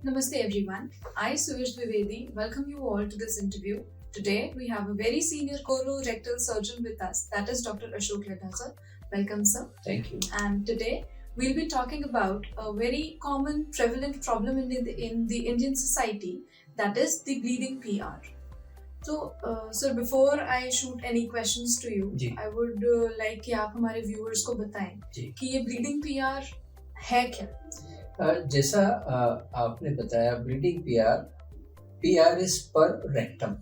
Namaste everyone. I, Suyash Dwivedi, welcome you all to this interview. Today we have a very senior colorectal surgeon with us, that is Dr. Ashok Ladha sir. Welcome sir. Thank you. And today we'll be talking about a very common prevalent problem in the Indian society, that is the bleeding PR. So sir, before I shoot any questions to you, I would like कि आप हमारे viewers को बताएं कि ये bleeding PR है क्या? जैसा आपने बताया, ब्लीडिंग पीआर इज पर रेक्टम,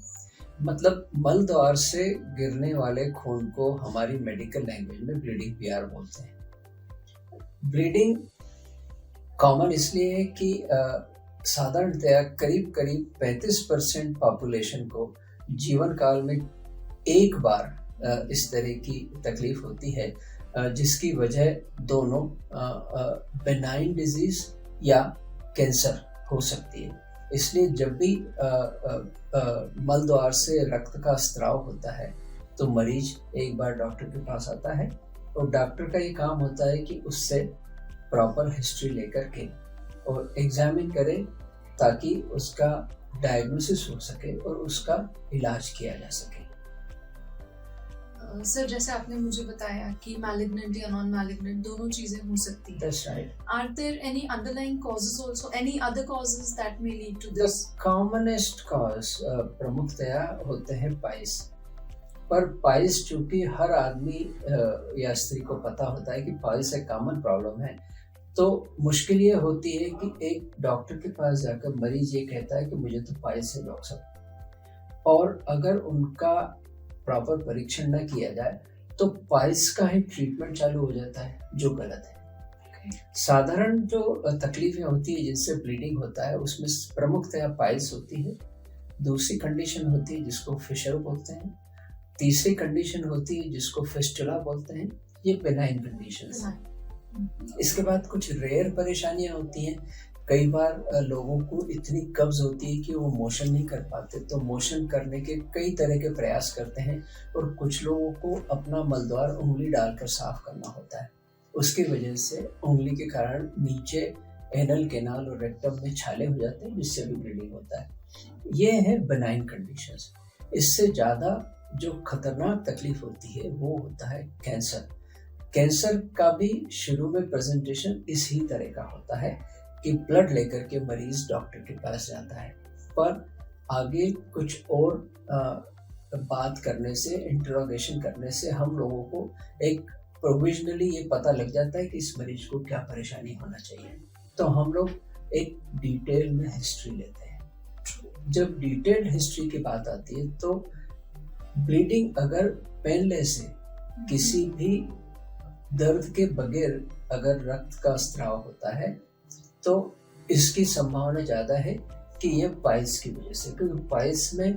मतलब मल द्वार से गिरने वाले खून को हमारी मेडिकल लैंग्वेज में ब्लीडिंग पीआर बोलते हैं। ब्लीडिंग कॉमन इसलिए है कि साधारणतया करीब 35% पॉपुलेशन को जीवन काल में एक बार इस तरह की तकलीफ होती है, जिसकी वजह दोनों बेनाइन डिजीज या कैंसर हो सकती है। इसलिए जब भी मल द्वार से रक्त का स्त्राव होता है तो मरीज एक बार डॉक्टर के पास आता है और डॉक्टर का ये काम होता है कि उससे प्रॉपर हिस्ट्री लेकर के और एग्जामिन करे ताकि उसका डायग्नोसिस हो सके और उसका इलाज किया जा सके। सर जैसे आपने मुझे बताया कि मैलिग्नेंट या नॉन मैलिग्नेंट दोनों चीजें हो सकती हैं। That's right. Are there any underlying causes also, any other causes that may lead to this? The commonest cause प्रमुखतया होते हैं पाइल्स, पर पाइल्स चूंकि हर आदमी या स्त्री को पता होता है कि पाइल्स एक कॉमन प्रॉब्लम है, तो मुश्किल ये होती है कि एक डॉक्टर के पास जाकर मरीज ये कहता है कि मुझे तो पाइल्स है डॉक्टर साहब, और अगर उनका प्रॉपर परीक्षण न किया जाए तो पाइल्स का ही ट्रीटमेंट चालू हो जाता है, जो गलत है। साधारण जो तकलीफें होती है जिनसे ब्लीडिंग होता है उसमें प्रमुखतया पाइल्स होती है, दूसरी कंडीशन होती है जिसको फिशर बोलते हैं, तीसरी कंडीशन होती है जिसको फिस्टुला बोलते हैं। ये बेनाइन कंडीशंस हैं। इसके बाद कुछ रेयर परेशानियां होती हैं। कई बार लोगों को इतनी कब्ज होती है कि वो मोशन नहीं कर पाते, तो मोशन करने के कई तरह के प्रयास करते हैं और कुछ लोगों को अपना मलद्वार उंगली डालकर साफ करना होता है। उसकी वजह से उंगली के कारण नीचे एनल कैनाल और रेक्टम में छाले हो जाते हैं, जिससे भी ब्लीडिंग होता है। ये है बेनाइन कंडीशंस। इससे ज़्यादा जो खतरनाक तकलीफ होती है वो होता है कैंसर। कैंसर का भी शुरू में प्रेजेंटेशन इसी तरह का होता है कि ब्लड लेकर के मरीज डॉक्टर के पास जाता है, पर आगे कुछ और बात करने से, इंटरोगेशन करने से हम लोगों को एक प्रोविजनली ये पता लग जाता है कि इस मरीज को क्या परेशानी होना चाहिए। तो हम लोग एक डिटेल में हिस्ट्री लेते हैं। जब डिटेल्ड हिस्ट्री की बात आती है तो ब्लीडिंग अगर पेनलेस है, किसी भी दर्द के बगैर अगर रक्त का स्त्राव होता है तो इसकी संभावना ज़्यादा है कि यह पाइल्स की वजह से, क्योंकि पाइल्स में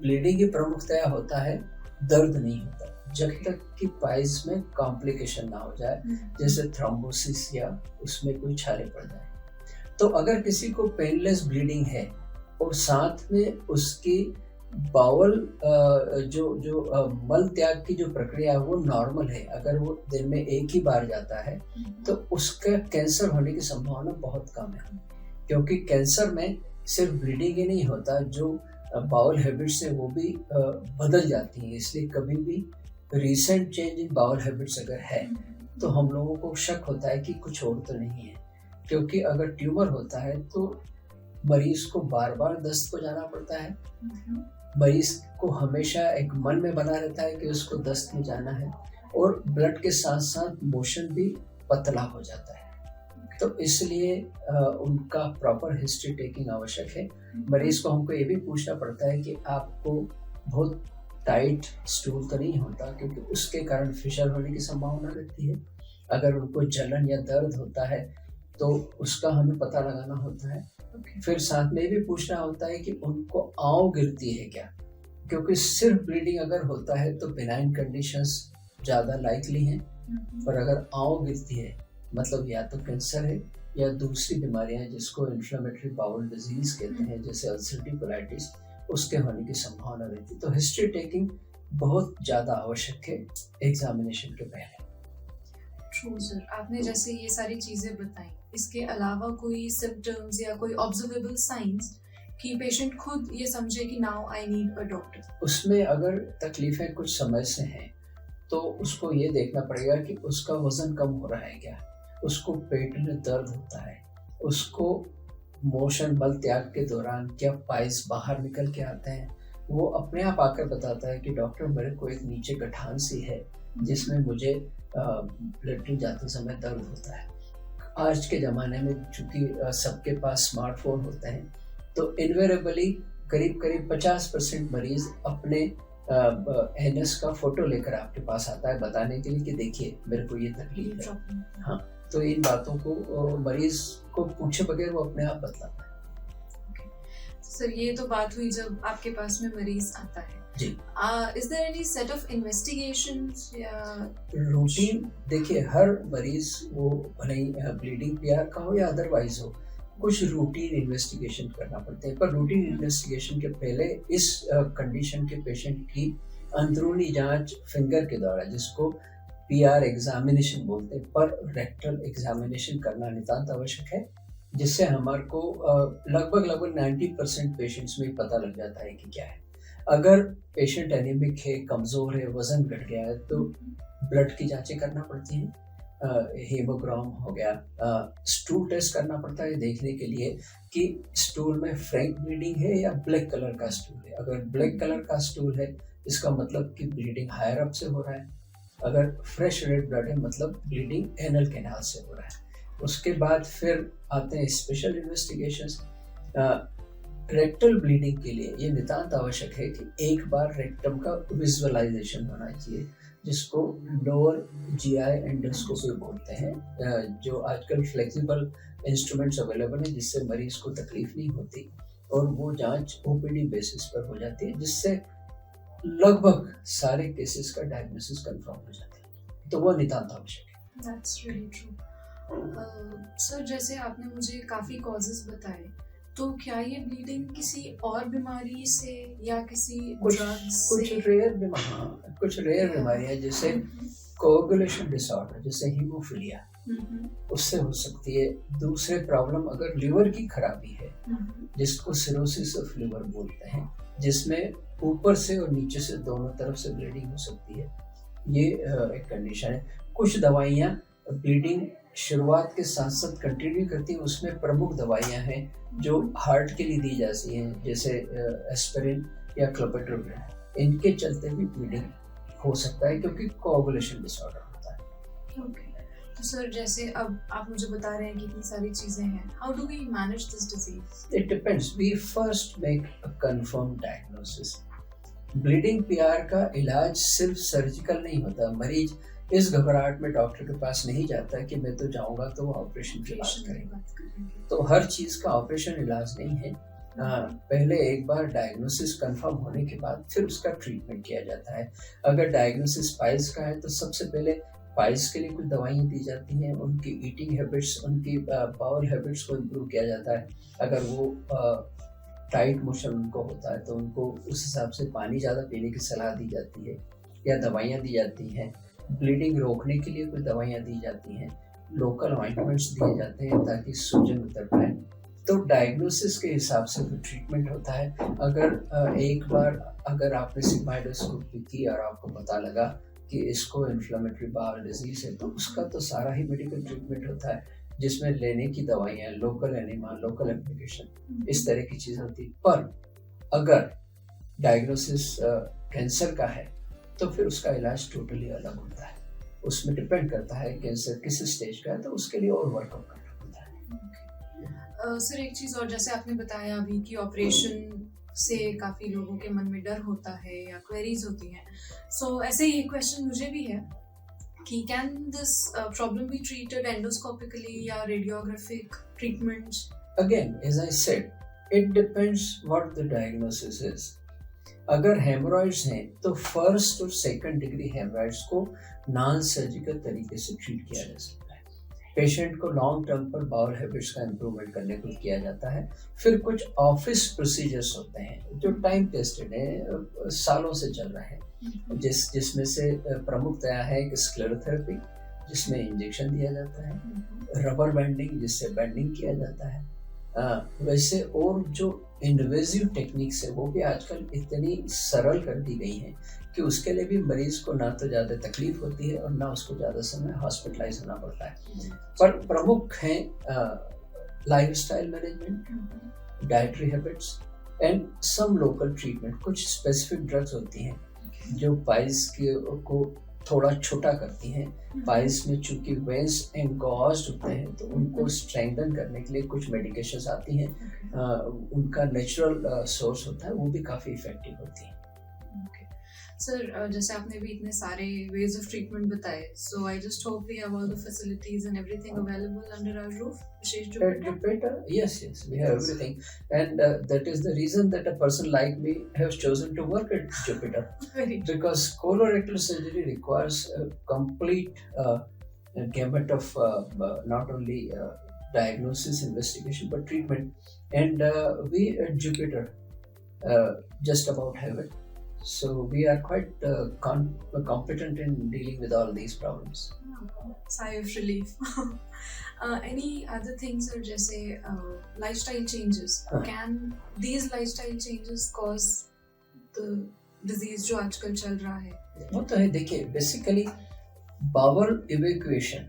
ब्लीडिंग की प्रमुखतया होता है, दर्द नहीं होता जब तक कि पाइल्स में कॉम्प्लिकेशन ना हो जाए, जैसे थ्रोम्बोसिस या उसमें कोई छाले पड़ जाए। तो अगर किसी को पेनलेस ब्लीडिंग है और साथ में उसकी बाउल जो मल त्याग की जो प्रक्रिया है वो नॉर्मल है, अगर वो दिन में एक ही बार जाता है तो उसका कैंसर होने की संभावना बहुत कम है, क्योंकि कैंसर में सिर्फ ब्लीडिंग ही नहीं होता, जो बाउल हैबिट्स है वो भी बदल जाती हैं। इसलिए कभी भी recent change in bowel habits अगर है तो हम लोगों को शक होता है कि कुछ और तो नहीं है, क्योंकि अगर ट्यूमर होता है तो मरीज को बार बार दस्त को जाना पड़ता है, मरीज को हमेशा एक मन में बना रहता है कि उसको दस्त में जाना है, और ब्लड के साथ साथ मोशन भी पतला हो जाता है। तो इसलिए उनका प्रॉपर हिस्ट्री टेकिंग आवश्यक है। मरीज को हमको ये भी पूछना पड़ता है कि आपको बहुत टाइट स्टूल तो नहीं होता, क्योंकि उसके कारण फिशर होने की संभावना रहती है। अगर उनको जलन या दर्द होता है तो उसका हमें पता लगाना होता है। फिर साथ में भी पूछना होता है कि उनको आंव गिरती है क्या, क्योंकि सिर्फ ब्लीडिंग अगर होता है तो बेनाइन कंडीशंस ज़्यादा लाइकली हैं, पर अगर आंव गिरती है मतलब या तो कैंसर है या दूसरी बीमारियां जिसको इन्फ्लेमेटरी बाउल डिजीज कहते हैं, जैसे अल्सरेटिव कोलाइटिस, उसके होने की संभावना रहती है। तो हिस्ट्री टेकिंग बहुत ज़्यादा आवश्यक है एग्जामिनेशन के पहले। ट्रू सर, आपने जैसे ये सारी चीज़ें बताई, इसके अलावा कोई सिम्टम्स या कोई ऑब्जर्वेबल साइंस कि पेशेंट खुद ये समझे कि now I need a doctor? उसमें अगर तकलीफें कुछ समय से हैं तो उसको ये देखना पड़ेगा कि उसका वजन कम हो रहा है क्या, उसको पेट में दर्द होता है, उसको मोशन मल त्याग के दौरान क्या पाइल्स बाहर निकल के आते हैं। वो अपने आप आकर बताता है कि डॉक्टर मेरे को एक नीचे गठान सी है जिसमें मुझे लेटरिन जाते समय दर्द होता है। आज के ज़माने में चूँकि सबके पास स्मार्टफोन होते हैं तो इन्वेरेबली करीब करीब 50% मरीज अपने एनएस का फोटो लेकर आपके पास आता है बताने के लिए कि देखिए मेरे को ये तकलीफ है। हाँ, तो इन बातों को मरीज को पूछे बगैर वो अपने आप बतलाता है। सर, ये तो बात हुई जब आपके पास में मरीज आता है जी। Is there any set of investigations या रूटीन? देखिए, हर मरीज वो भले ही ब्लीडिंग पीआर का हो या अदरवाइज हो, कुछ रूटीन इन्वेस्टिगेशन करना पड़ते हैं। पर रूटीन इन्वेस्टिगेशन के पहले इस कंडीशन के पेशेंट की अंदरूनी जांच फिंगर के द्वारा, जिसको पीआर एग्जामिनेशन बोलते हैं, पर रेक्टल एग्जामिनेशन करना नितांत आवश्यक है, जिससे हमारे को लगभग 90% पेशेंट्स में पता लग जाता है कि क्या है। अगर पेशेंट एनीमिक है, कमज़ोर है, वजन घट गया है तो ब्लड की जांचें करना पड़ती हैं। हेमोग्राम हो गया, स्टूल टेस्ट करना पड़ता है देखने के लिए कि स्टूल में फ्रैंक ब्लीडिंग है या ब्लैक कलर का स्टूल है। अगर ब्लैक कलर का स्टूल है इसका मतलब कि ब्लीडिंग हायर अप से हो रहा है। अगर फ्रेश रेड ब्लड है मतलब ब्लीडिंग एनल कैनाल से हो रहा है। उसके बाद फिर आते हैं स्पेशल इन्वेस्टिगेशंस। रेक्टल ब्लीडिंग के लिए ये नितांत आवश्यक है कि एक बार रेक्टम का विजुअलाइजेशन होना चाहिए, जिसको लोअर जीआई एंडोस्कोपी बोलते हैं, जो आजकल फ्लेक्सिबल इंस्ट्रूमेंट्स अवेलेबल हैं जिससे मरीज को तकलीफ नहीं होती और वो जांच ओपीडी बेसिस पर हो जाती है, जिससे लगभग सारे केसेस का डायग्नोसिस कंफर्म हो जाता है। तो वो नितांत आवश्यक है। That's really true. सर, जैसे आपने मुझे काफ़ी कॉजेज बताए, तो क्या ये ब्लीडिंग किसी और बीमारी से या किसी ड्रग से? कुछ रेयर बीमारियां जैसे कोगुलेशन डिसऑर्डर, जैसे हीमोफीलिया, उससे हो सकती है। दूसरे प्रॉब्लम अगर लिवर की खराबी है, जिसको सिरोसिस ऑफ लिवर बोलते हैं, जिसमें ऊपर से और नीचे से दोनों तरफ से ब्लीडिंग हो सकती है, ये एक कंडीशन है। कुछ दवाइयाँ ब्लीडिंग शुरुआत के साथ साथ कंटिन्यू करती हैं। उसमें प्रमुख दवाइयाँ हैं जो हार्ट के लिए दी जाती हैं, जैसे एस्पिरिन या क्लोपेट्रोग्रेन। इनके चलते भी ब्लीडिंग हो सकता है क्योंकि कोगुलेशन डिसऑर्डर होता है। ओके, तो सर जैसे अब आप मुझे बता रहे हैं कि इतनी सारी चीज़ें हैं, how do we manage this disease? It depends. We first make a confirm diagnosis. Bleeding PR का इलाज सिर्फ सर्जिकल नहीं होता। मरीज इस घबराहट में डॉक्टर के पास नहीं जाता कि मैं तो जाऊंगा तो वो ऑपरेशन की बात करेंगे। तो हर चीज का ऑपरेशन इलाज नहीं है। पहले एक बार डायग्नोसिस कंफर्म होने के बाद फिर उसका ट्रीटमेंट किया जाता है। अगर डायग्नोसिस पाइल्स का है तो सबसे पहले पाइल्स के लिए कुछ दवाइयाँ दी जाती हैं, उनकी ईटिंग हैबिट्स, उनकी बाउल हैबिट्स को इम्प्रूव किया जाता है। अगर वो टाइट मोशन उनको होता है तो उनको उस हिसाब से पानी ज़्यादा पीने की सलाह दी जाती है या दवाइयाँ दी जाती हैं। ब्लीडिंग रोकने के लिए कुछ दवाइयाँ दी जाती हैं, लोकल ऑइंटमेंट्स दिए जाते हैं ताकि सूजन उतर पाए। तो डायग्नोसिस के हिसाब से भी ट्रीटमेंट होता है। अगर एक बार अगर आपने सिग्माइडोस्कोपी की और आपको पता लगा कि इसको इन्फ्लेमेटरी बाउल डिजीज है, तो उसका तो सारा ही मेडिकल ट्रीटमेंट होता है, जिसमें लेने की दवाइयाँ, लोकल एनिमा, लोकल एप्लीकेशन, इस तरह की चीज़ होती है। पर अगर डायग्नोसिस कैंसर का है तो फिर उसका इलाज टोटली अलग होता है। उसमें डिपेंड करता है कैंसर किस स्टेज का है, तो उसके लिए और वर्कआउट करना पड़ता है। सर, एक चीज़ और, जैसे आपने बताया अभी कि ऑपरेशन से काफ़ी लोगों के मन में डर होता है या क्वेरीज होती हैं, सो ऐसे ही एक क्वेश्चन मुझे भी है कि can this problem be treated endoscopically या radiographic treatment? Again as I said, it depends what the diagnosis is. अगर हेमोरॉइड्स हैं तो फर्स्ट और सेकंड डिग्री हेमोरॉइड्स को नॉन सर्जिकल तरीके से ट्रीट किया जा सकता है। पेशेंट को लॉन्ग टर्म पर बाउल हैबिट्स का इम्प्रूवमेंट करने को किया जाता है। फिर कुछ ऑफिस प्रोसीजर्स होते हैं जो टाइम टेस्टेड है, सालों से चल रहे हैं, जिसमें से प्रमुखतया है स्क्लेरोथेरेपी, जिसमें इंजेक्शन दिया जाता है, रबर बैंडिंग जिससे बैंडिंग किया जाता है, वैसे और जो इन्वेजिव टेक्निक्स है वो भी आजकल इतनी सरल कर दी गई हैं कि उसके लिए भी मरीज को ना तो ज़्यादा तकलीफ होती है और ना उसको ज़्यादा समय हॉस्पिटलाइज होना पड़ता है। पर प्रमुख हैं lifestyle management, dietary habits and some local treatment. कुछ स्पेसिफिक ड्रग्स होती हैं जो पाइल्स को थोड़ा छोटा करती हैं। पाइल्स में चूंकि वेंस एंगॉज्ड होते हैं तो उनको स्ट्रेंथन करने के लिए कुछ मेडिकेशंस आती हैं, उनका नेचुरल सोर्स होता है, वो भी काफ़ी इफेक्टिव होती हैं। सर, जैसे आपने भी इतने सारे वेज ऑफ ट्रीटमेंट बताए, so I just hope we have all the facilities and everything available under our roof, विशेष Jupiter. Yes, we have everything, and that is the reason that a person like me has chosen to work at Jupiter. Because colorectal surgery requires a complete gamut of not only diagnosis, investigation, but treatment, and we at Jupiter just about have it. So we are quite competent in dealing with all these problems. Sigh of relief. Any other things, or just say lifestyle changes? Can these lifestyle changes cause the disease जो आजकल चल रहा है? वो तो है, देखिए basically bowel evacuation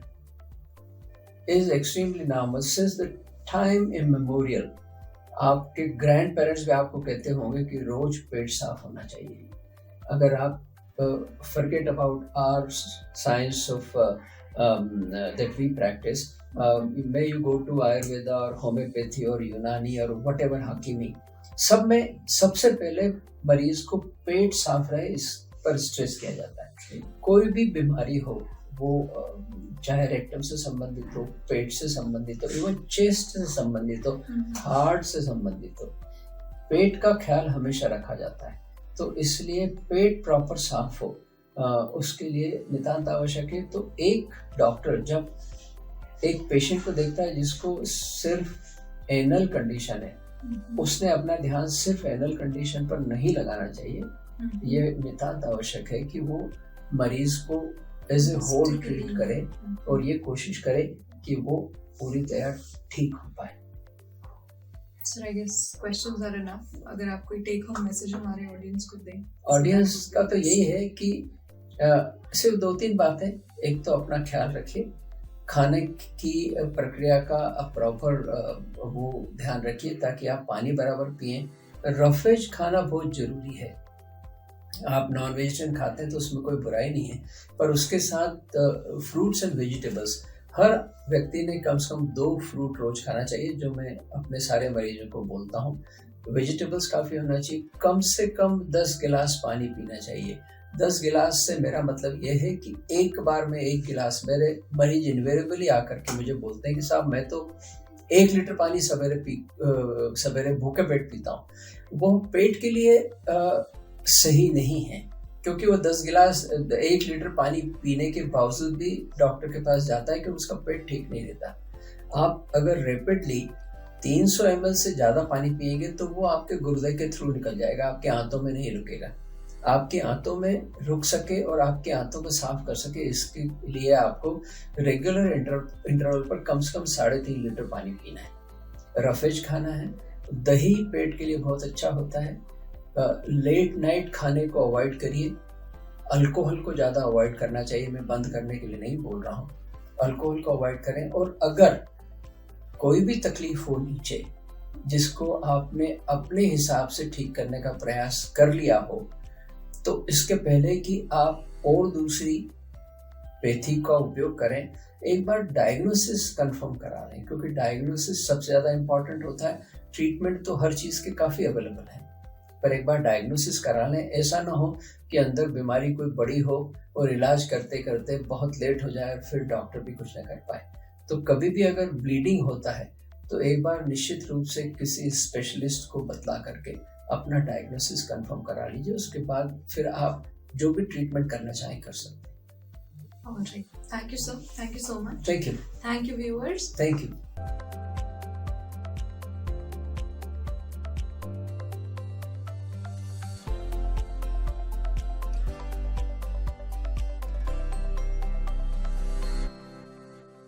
is extremely normal since the time immemorial. आपके ग्रैंड पेरेंट्स भी आपको कहते होंगे कि रोज पेट साफ होना चाहिए। अगर आप forget about our science of that we practice, may you go to Ayurveda or homeopathy or यूनानी और whatever हकीमी, सब में सबसे पहले मरीज को पेट साफ रहे इस पर स्ट्रेस किया जाता है। कोई भी बीमारी हो, वो चाहे रेक्टम से संबंधित हो, पेट से संबंधित हो, इवन चेस्ट से संबंधित हो, हार्ट से संबंधित हो, पेट का ख्याल हमेशा रखा जाता है। तो इसलिए पेट प्रॉपर साफ हो, उसके लिए नितांत आवश्यक है। तो एक डॉक्टर जब एक पेशेंट को देखता है जिसको सिर्फ एनल कंडीशन है, उसने अपना ध्यान सिर्फ एनल कंडीशन पर नहीं लगाना चाहिए। ये नितांत आवश्यक है कि वो मरीज को एज ए होल ट्रीट करे और ये कोशिश करे कि वो पूरी तरह ठीक हो पाए। Sir, I guess questions are enough. अगर आप कोई टेक होम मैसेज हमारे ऑडियंस को दें। ऑडियंस का तो यही है कि सिर्फ 2-3 बातें। एक तो अपना ख्याल रखिए, खाने की प्रक्रिया का प्रॉपर वो ध्यान रखिए ताकि आप पानी बराबर पिएं। रफेज खाना बहुत जरूरी है। आप नॉन वेजिटेरियन खाते हैं तो उसमें कोई बुराई नहीं है, पर उसके साथ फ्रूट्स एंड वेजिटेबल्स, हर व्यक्ति ने कम से कम 2 फ्रूट रोज खाना चाहिए, जो मैं अपने सारे मरीजों को बोलता हूँ। वेजिटेबल्स काफ़ी होना चाहिए, कम से कम 10 गिलास पानी पीना चाहिए। 10 गिलास से मेरा मतलब ये है कि एक बार में 1 गिलास, मेरे मरीज इन्वेरेबली आकर के मुझे बोलते हैं कि साहब मैं तो 1 लीटर पानी सवेरे भूखे पेट पीता हूँ। वो पेट के लिए सही नहीं है, क्योंकि वो 10 गिलास 1 लीटर पानी पीने के बावजूद भी डॉक्टर के पास जाता है कि उसका पेट ठीक नहीं रहता। आप अगर रैपिडली 300 ml से ज़्यादा पानी पिएंगे तो वो आपके गुर्दे के थ्रू निकल जाएगा, आपके आंतों में नहीं रुकेगा। आपके आंतों में रुक सके और आपके आंतों को साफ कर सके, इसके लिए आपको रेगुलर इंटरवल पर कम से कम 3.5 लीटर पानी पीना है। रफेज खाना है, दही पेट के लिए बहुत अच्छा होता है। लेट नाइट खाने को अवॉइड करिए। अल्कोहल को ज़्यादा अवॉइड करना चाहिए, मैं बंद करने के लिए नहीं बोल रहा हूँ। अल्कोहल को अवॉइड करें, और अगर कोई भी तकलीफ हो नीचे जिसको आपने अपने हिसाब से ठीक करने का प्रयास कर लिया हो, तो इसके पहले कि आप और दूसरी पैथी का उपयोग करें, एक बार डायग्नोसिस कंफर्म करा लें, क्योंकि डायग्नोसिस सबसे ज़्यादा इम्पॉर्टेंट होता है। ट्रीटमेंट तो हर चीज़ के काफ़ी अवेलेबल है, पर एक बार डायग्नोसिस करा लें। ऐसा ना हो कि अंदर बीमारी कोई बड़ी हो और इलाज करते करते बहुत लेट हो जाए और फिर डॉक्टर भी कुछ ना कर पाए। तो कभी भी अगर ब्लीडिंग होता है तो एक बार निश्चित रूप से किसी स्पेशलिस्ट को बतला करके अपना डायग्नोसिस कंफर्म करा लीजिए। उसके बाद फिर आप जो भी ट्रीटमेंट करना चाहें कर सकते हैं। All right. Thank you, sir. Thank you so much. Thank you. Thank you, viewers. Thank you.